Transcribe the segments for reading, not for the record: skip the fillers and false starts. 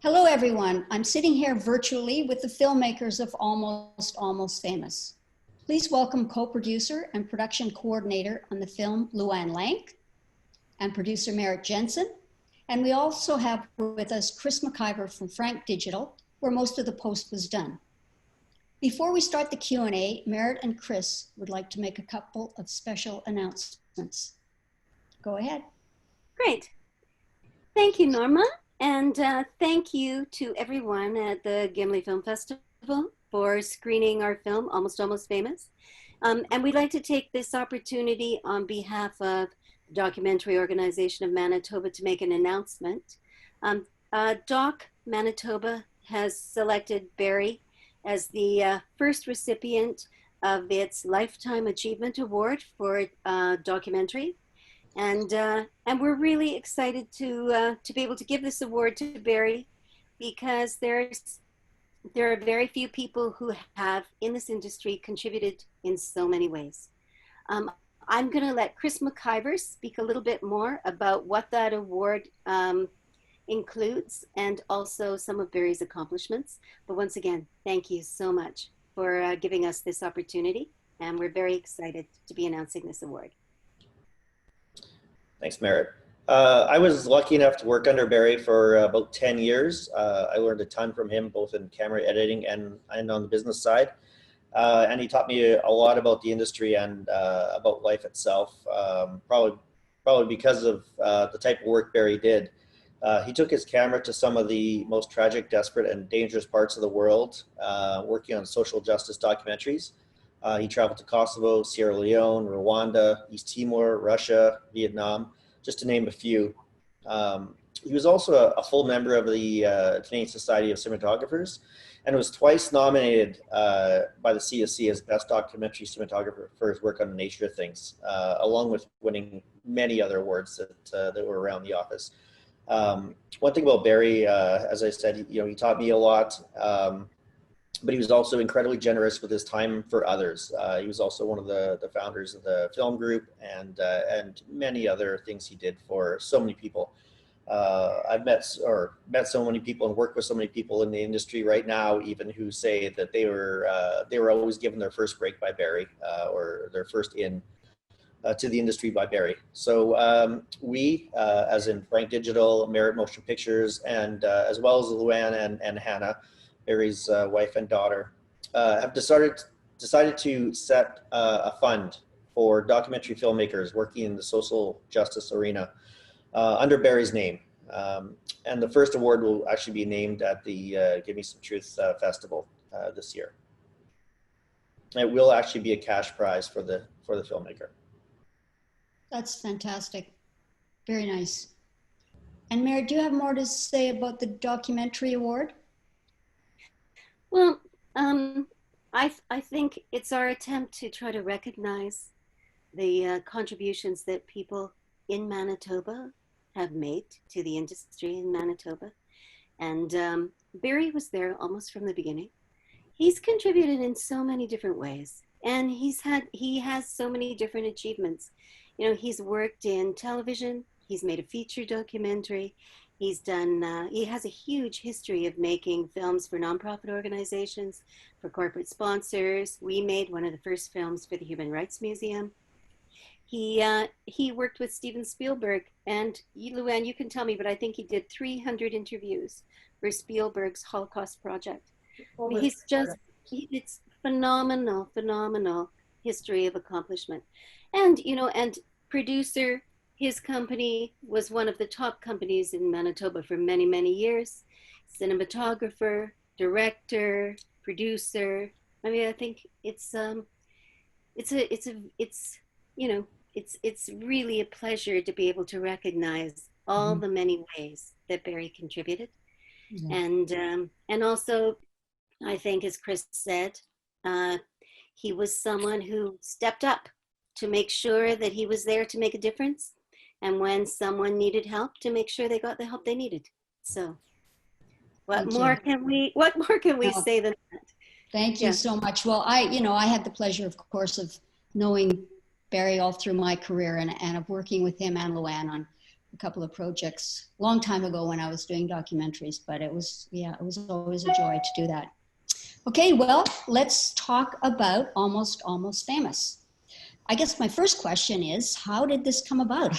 Hello, everyone. I'm sitting here virtually with the filmmakers of Almost Famous. Please welcome co-producer and production coordinator on the film, Luanne Lank, and producer Merritt Jensen. And we also have with us Chris Mcivor from Frank Digital, where most of the post was done. Before we start the Q&A, Merritt and Chris would like to make a couple of special announcements. Go ahead. Great. Thank you, Norma. And thank you to everyone at the Gimli Film Festival for screening our film, Almost Famous. And we'd like to take this opportunity on behalf of the Documentary Organization of Manitoba to make an announcement. Doc Manitoba has selected Barry as the first recipient of its Lifetime Achievement Award for documentary. And we're really excited to be able to give this award to Barry, because there are very few people who have in this industry contributed in so many ways. I'm going to let Chris Mcivor speak a little bit more about what that award includes and also some of Barry's accomplishments. But once again, thank you so much for giving us this opportunity, and we're very excited to be announcing this award. Thanks, Merritt. I was lucky enough to work under Barry for about 10 years. I learned a ton from him, both in camera editing and on the business side. And he taught me a lot about the industry and about life itself, probably because of the type of work Barry did. He took his camera to some of the most tragic, desperate, and dangerous parts of the world, working on social justice documentaries. He traveled to Kosovo, Sierra Leone, Rwanda, East Timor, Russia, Vietnam, just to name a few. He was also a full member of the Canadian Society of Cinematographers, and was twice nominated by the CSC as Best Documentary Cinematographer for his work on the nature of things, along with winning many other awards that were around the office. One thing about Barry, as I said, he taught me a lot. But he was also incredibly generous with his time for others. He was also one of the founders of the film group and many other things he did for so many people. I've met so many people and worked with so many people in the industry right now, even who say that they were always given their first break by Barry or their first in to the industry by Barry. So we, as in Frank Digital, Merritt Motion Pictures, and as well as Luanne and Hannah, Barry's wife and daughter, have decided to set a fund for documentary filmmakers working in the social justice arena under Barry's name. And the first award will actually be named at the Give Me Some Truth Festival this year. It will actually be a cash prize for the filmmaker. That's fantastic. Very nice. And Mary, do you have more to say about the documentary award? Well, I think it's our attempt to try to recognize the contributions that people in Manitoba have made to the industry in Manitoba. And Barry was there almost from the beginning. He's contributed in so many different ways, and he has so many different achievements. He's worked in television, he's made a feature documentary, he's done, he has a huge history of making films for nonprofit organizations, for corporate sponsors. We made one of the first films for the Human Rights Museum. He worked with Steven Spielberg, and Luanne, you can tell me, but I think he did 300 interviews for Spielberg's Holocaust project. It's phenomenal history of accomplishment. And, and producer, his company was one of the top companies in Manitoba for many, many years. Cinematographer, director, producer. I mean, I think it's really a pleasure to be able to recognize all the many ways that Barry contributed. And also, I think, as Chris said, he was someone who stepped up to make sure that he was there to make a difference. And when someone needed help, to make sure they got the help they needed. So what more can we say than that? Thank you so much. Well, I had the pleasure, of course, of knowing Barry all through my career and of working with him and Luanne on a couple of projects a long time ago when I was doing documentaries, but it was always a joy to do that. Okay, well, let's talk about Almost Famous. I guess my first question is, how did this come about?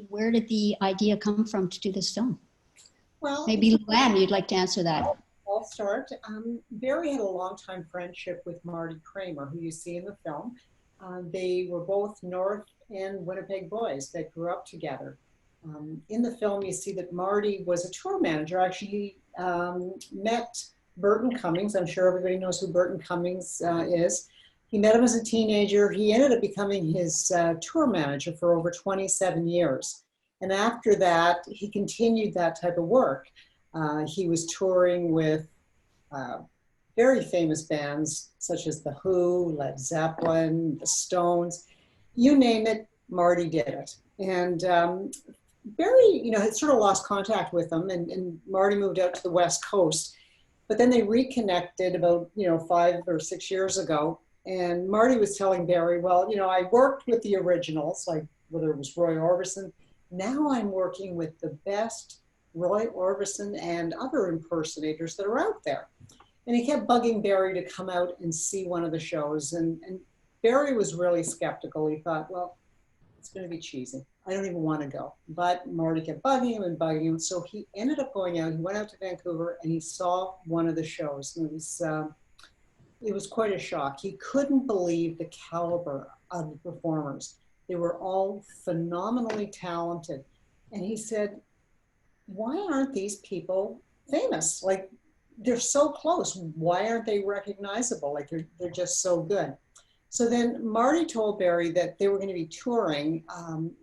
Where did the idea come from to do this film? Well, Maybe Luanne, you'd like to answer that. I'll start. Barry had a long-time friendship with Marty Kramer, who you see in the film. They were both North and Winnipeg boys that grew up together. In the film, you see that Marty was a tour manager. Actually, he met Burton Cummings. I'm sure everybody knows who Burton Cummings is. He met him as a teenager. He ended up becoming his tour manager for over 27 years. And after that, he continued that type of work. He was touring with very famous bands such as The Who, Led Zeppelin, The Stones, you name it, Marty did it. And Barry, had sort of lost contact with him, and Marty moved out to the West Coast. But then they reconnected about, 5 or 6 years ago. And Marty was telling Barry, well, I worked with the originals, like whether it was Roy Orbison. Now I'm working with the best Roy Orbison and other impersonators that are out there. And he kept bugging Barry to come out and see one of the shows. And Barry was really skeptical. He thought, well, it's going to be cheesy. I don't even want to go. But Marty kept bugging him and bugging him. So he ended up going out. He went out to Vancouver and he saw one of the shows. And it was quite a shock. He couldn't believe the caliber of the performers. They were all phenomenally talented. And he said, why aren't these people famous? Like, they're so close. Why aren't they recognizable? Like, they're just so good. So then Marty told Barry that they were going to be touring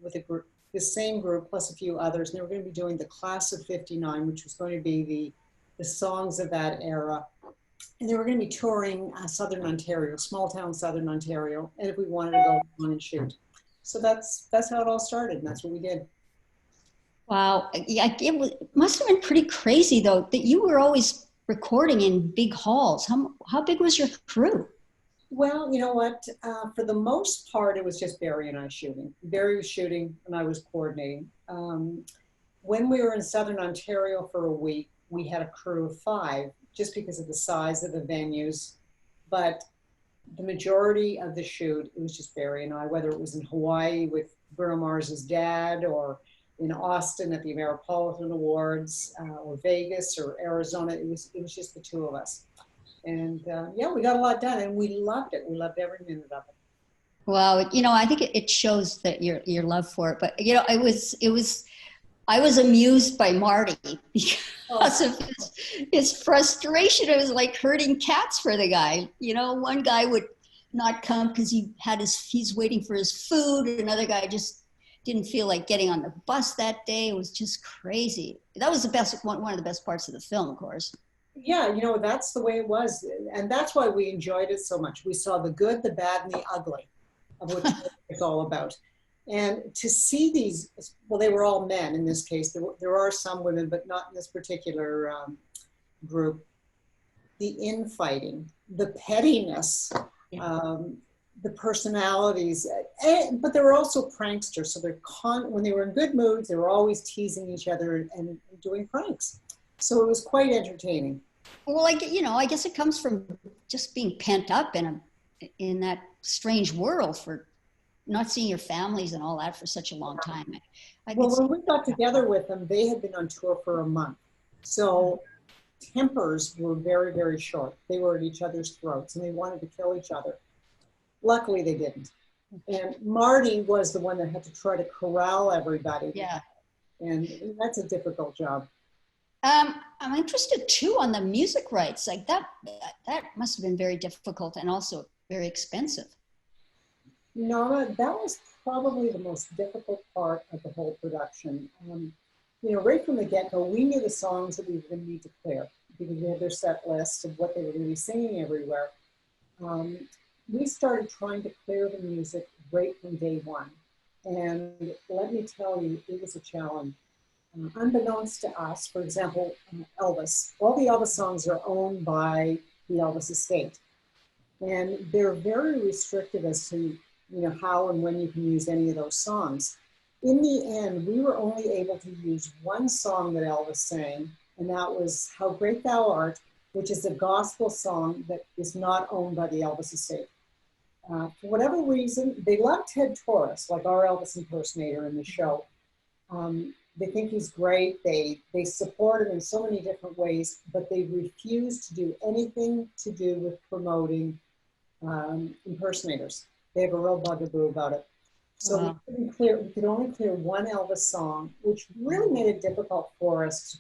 with a group, the same group plus a few others. And they were going to be doing the Class of '59, which was going to be the songs of that era. And they were going to be touring Southern Ontario, small town Southern Ontario. And if we wanted to go on and shoot. So that's how it all started. And that's what we did. Wow. Yeah, it must have been pretty crazy, though, that you were always recording in big halls. How big was your crew? Well, you know what? For the most part, it was just Barry and I shooting. Barry was shooting and I was coordinating. When we were in Southern Ontario for a week, we had a crew of 5 just because of the size of the venues. But the majority of the shoot, it was just Barry and I, whether it was in Hawaii with Bruno Mars's dad or in Austin at the Ameripolitan Awards or Vegas or Arizona. It was just the two of us. And yeah, we got a lot done and we loved it. We loved every minute of it. Well, I think it shows that your love for it. But, I was amused by Marty because of his frustration. It was like herding cats for the guy. One guy would not come because he's waiting for his food. Another guy just didn't feel like getting on the bus that day. It was just crazy. That was one of the best parts of the film, of course. Yeah, that's the way it was. And that's why we enjoyed it so much. We saw the good, the bad, and the ugly of what it's all about. And to see these, well, they were all men in this case. There are some women, but not in this particular group. The infighting, the pettiness, the personalities, but they were also pranksters. So when they were in good moods, they were always teasing each other and doing pranks. So it was quite entertaining. Well, I guess it comes from just being pent up in that strange world for not seeing your families and all that for such a long time. Well, when we got together with them, they had been on tour for a month. So tempers were very, very short. They were at each other's throats and they wanted to kill each other. Luckily, they didn't. And Marty was the one that had to try to corral everybody. Yeah. And that's a difficult job. I'm interested too on the music rights. Like that must have been very difficult and also very expensive. Norma, that was probably the most difficult part of the whole production. Right from the get-go, we knew the songs that we were going to need to clear because we had their set list of what they were going to be singing everywhere. We started trying to clear the music right from day one. And let me tell you, it was a challenge. Unbeknownst to us, for example, Elvis, all the Elvis songs are owned by the Elvis estate. And they're very restricted as to how and when you can use any of those songs. in the end, we were only able to use one song that Elvis sang, and that was How Great Thou Art, which is a gospel song that is not owned by the Elvis estate. For whatever reason, they love Ted Torres, like our Elvis impersonator in the show. They think he's great. They support him in so many different ways, but they refuse to do anything to do with promoting impersonators. They have a real bugaboo about it. So Wow. we could only clear one Elvis song, which really made it difficult for us to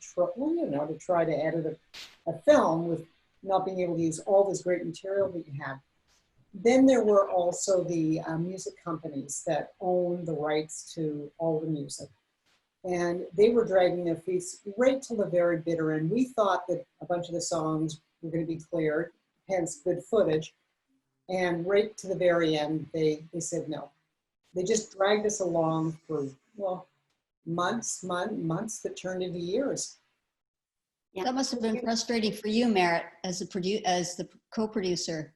try to edit a film with not being able to use all this great material that you had. Then there were also the music companies that own the rights to all the music. And they were dragging their feet right till the very bitter end. We thought that a bunch of the songs were going to be cleared, hence good footage. And right to the very end, they said no. They just dragged us along for, well, months that turned into years. Yeah. That must have been frustrating for you, Merritt, as the co-producer.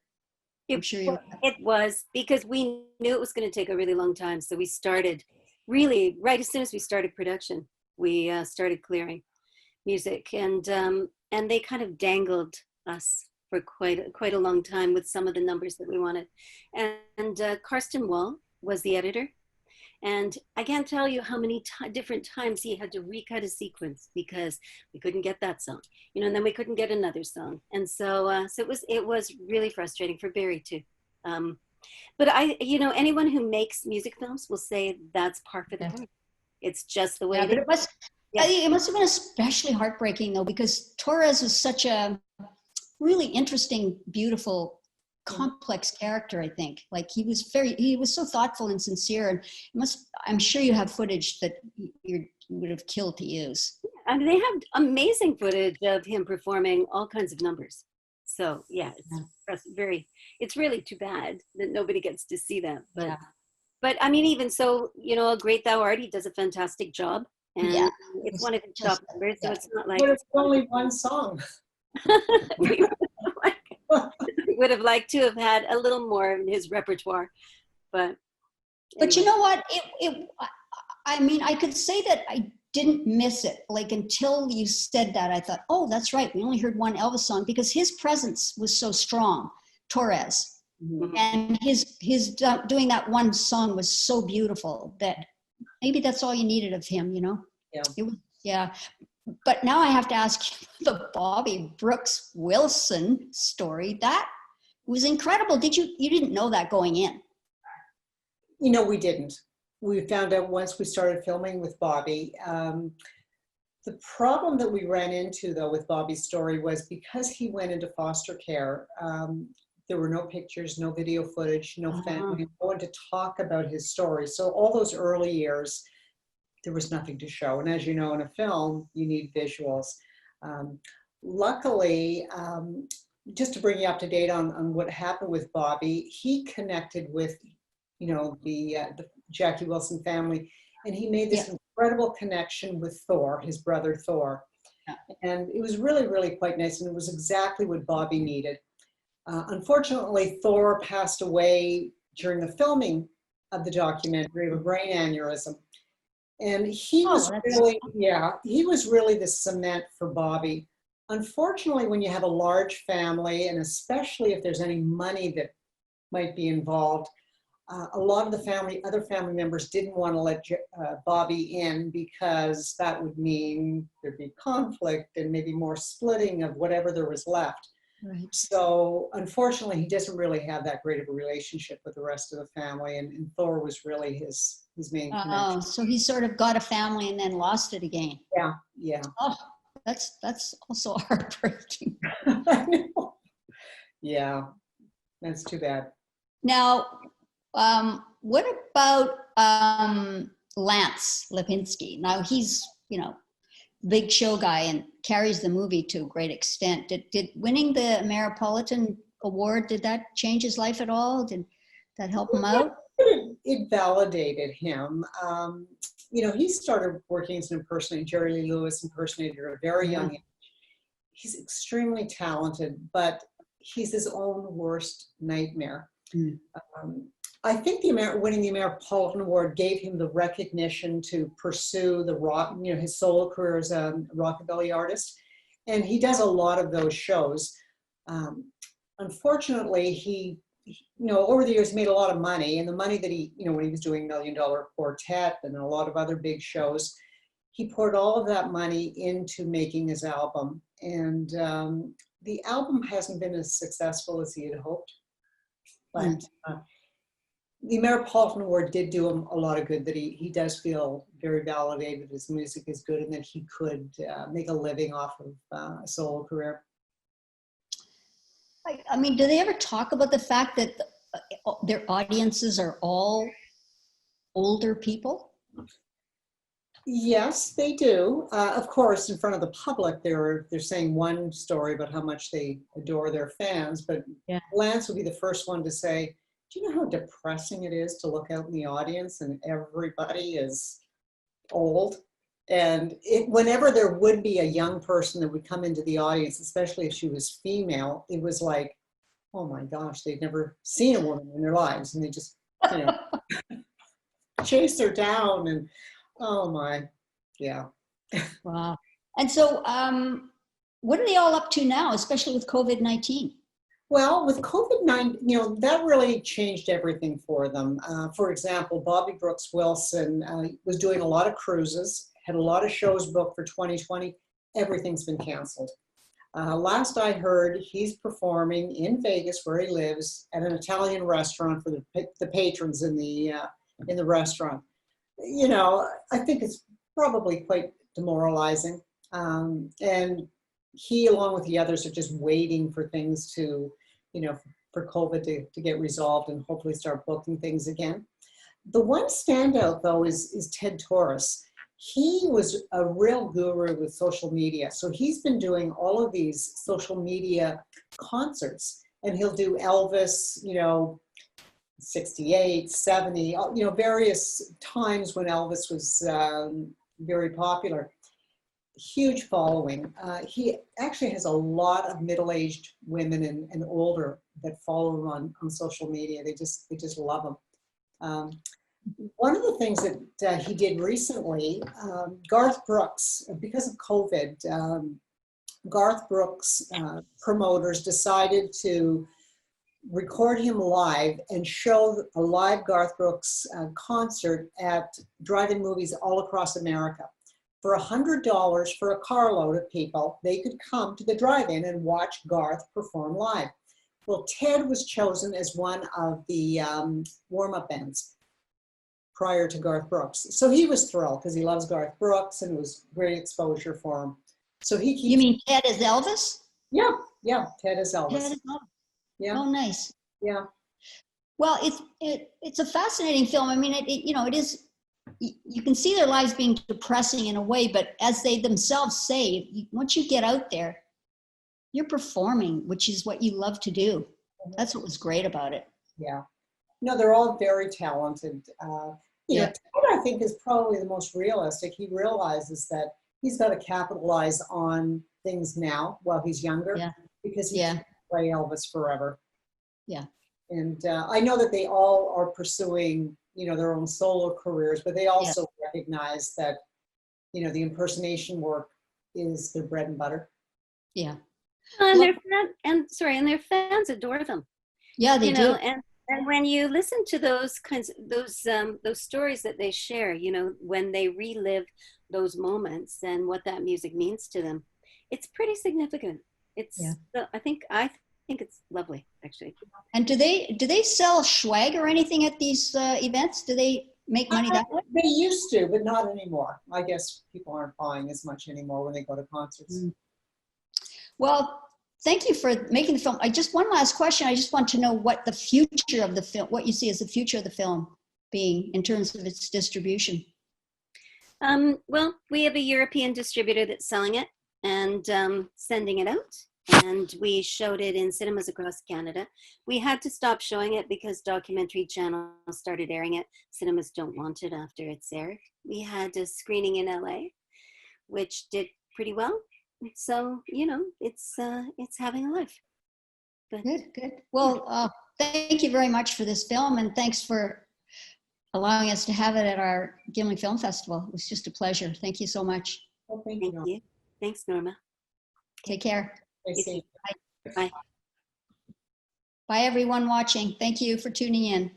I'm sure you. It was, because we knew it was going to take a really long time. So we started really right as soon as we started production. We started clearing music, and they kind of dangled us for quite a long time with some of the numbers that we wanted. And Karsten Wall was the editor, and I can't tell you how many different times he had to recut a sequence because we couldn't get that song, and then we couldn't get another song, and so it was really frustrating for Barry too. But anyone who makes music films will say that's par for the course. It's just the way it is. It must have been especially heartbreaking though, because Torres was such a really interesting, beautiful, complex character. I think, like he was so thoughtful and sincere, and I'm sure you have footage that you would have killed to use. I mean, they have amazing footage of him performing all kinds of numbers. So yeah, it's really too bad that nobody gets to see that. But I mean, even so, A Great Thou Art, he does a fantastic job, and it's one of his top numbers. So it's not like but it's only one song. We would have liked to have had a little more in his repertoire, but you know what? I mean, I could say that I didn't miss it. Like until you said that, I thought, oh, that's right. We only heard one Elvis song because his presence was so strong, Torres, and his doing that one song was so beautiful that maybe that's all you needed of him. Yeah. But now I have to ask you the Bobby Brooks Wilson story. That was incredible. You didn't know that going in? We didn't. We found out once we started filming with Bobby. The problem that we ran into though with Bobby's story was because he went into foster care, there were no pictures, no video footage, no family, no one to talk about his story. So all those early years, there was nothing to show. And as you know, in a film, you need visuals. Luckily, just to bring you up to date on what happened with Bobby, he connected with, the Jackie Wilson family, and he made this incredible connection with Thor, his brother Thor. And it was really, really quite nice, and it was exactly what Bobby needed. Unfortunately, Thor passed away during the filming of the documentary of a brain aneurysm. And he was really the cement for Bobby. Unfortunately, when you have a large family, and especially if there's any money that might be involved, a lot of the other family members didn't want to let Bobby in because that would mean there'd be conflict and maybe more splitting of whatever there was left. Right. So unfortunately, he doesn't really have that great of a relationship with the rest of the family, and Thor was really his main connection. Oh, so he sort of got a family and then lost it again. Yeah. Oh, that's also heartbreaking. I know. Yeah, that's too bad. Now, what about Lance Lipinski? Now he's, big show guy and carries the movie to a great extent. Did winning the Metropolitan Award, did that change his life at all? Did that help him out? It validated him. He started working as an impersonator, Jerry Lee Lewis impersonator at a very young age. He's extremely talented, but he's his own worst nightmare. I think winning the Metropolitan Award gave him the recognition to pursue the rock, his solo career as a rockabilly artist. And he does a lot of those shows. Unfortunately, he over the years made a lot of money, and the money that he, when he was doing $1 Million Quartet and a lot of other big shows, he poured all of that money into making his album. And the album hasn't been as successful as he had hoped. But the Metropolitan Award did do him a lot of good, that he does feel very validated, his music is good, and that he could make a living off of a solo career. I mean, do they ever talk about the fact that their audiences are all older people? Yes, they do. Of course, in front of the public, they're saying one story about how much they adore their fans, but Lance will be the first one to say, do you know how depressing it is to look out in the audience and everybody is old? And whenever there would be a young person that would come into the audience, especially if she was female, it was like, oh my gosh, they'd never seen a woman in their lives. And they just, chase her down, and oh my, yeah. Wow. And so what are they all up to now, especially with COVID-19? Well, with COVID-19, that really changed everything for them. For example, Bobby Brooks Wilson was doing a lot of cruises, had a lot of shows booked for 2020. Everything's been canceled. Last I heard, he's performing in Vegas, where he lives, at an Italian restaurant for the patrons in the restaurant. I think it's probably quite demoralizing. And he, along with the others, are just waiting for things to, for COVID to get resolved and hopefully start booking things again. The one standout, though, is Ted Torres. He was a real guru with social media. So he's been doing all of these social media concerts, and he'll do Elvis, 68, 70, various times when Elvis was very popular. Huge following. He actually has a lot of middle-aged women and older that follow him on social media. They just love him. One of the things that he did recently, Garth Brooks, because of COVID, Garth Brooks promoters decided to record him live and show a live Garth Brooks concert at drive-in movies all across America. For $100 for a carload of people, they could come to the drive-in and watch Garth perform live. Well, Ted was chosen as one of the warm-up bands prior to Garth Brooks. So he was thrilled because he loves Garth Brooks, and it was great exposure for him. So he keeps... You mean Ted is Elvis? Yeah, Ted is Elvis. Ted is Elvis. Yeah. Oh, nice. Yeah. Well, it's a fascinating film. I mean, it is, you can see their lives being depressing in a way, but as they themselves say, once you get out there, you're performing, which is what you love to do. That's what was great about it. Yeah. No, they're all very talented. Ted, I think, is probably the most realistic. He realizes that he's got to capitalize on things now while he's younger, because he can play Elvis forever. Yeah. And I know that they all are pursuing, their own solo careers, but they also recognize that, the impersonation work is their bread and butter. Yeah. And their fans adore them. Yeah, they do. And when you listen to those stories that they share, when they relive those moments and what that music means to them, it's pretty significant. I think it's lovely, actually. And do they sell swag or anything at these events? Do they make money that way? They used to, but not anymore. I guess people aren't buying as much anymore when they go to concerts. Well, thank you for making the film. One last question. I just want to know what the future of the film, what you see as the future of the film being in terms of its distribution. Well, we have a European distributor that's selling it and sending it out. And we showed it in cinemas across Canada. We had to stop showing it because documentary channels started airing it. Cinemas don't want it after it's aired. We had a screening in LA, which did pretty well. So, it's having a life. But, good. Well, thank you very much for this film, and thanks for allowing us to have it at our Gimli Film Festival. It was just a pleasure. Thank you so much. Well, thank Thank you. you. Thanks, Norma. Take care. Stay safe. Bye. Bye, everyone watching. Thank you for tuning in.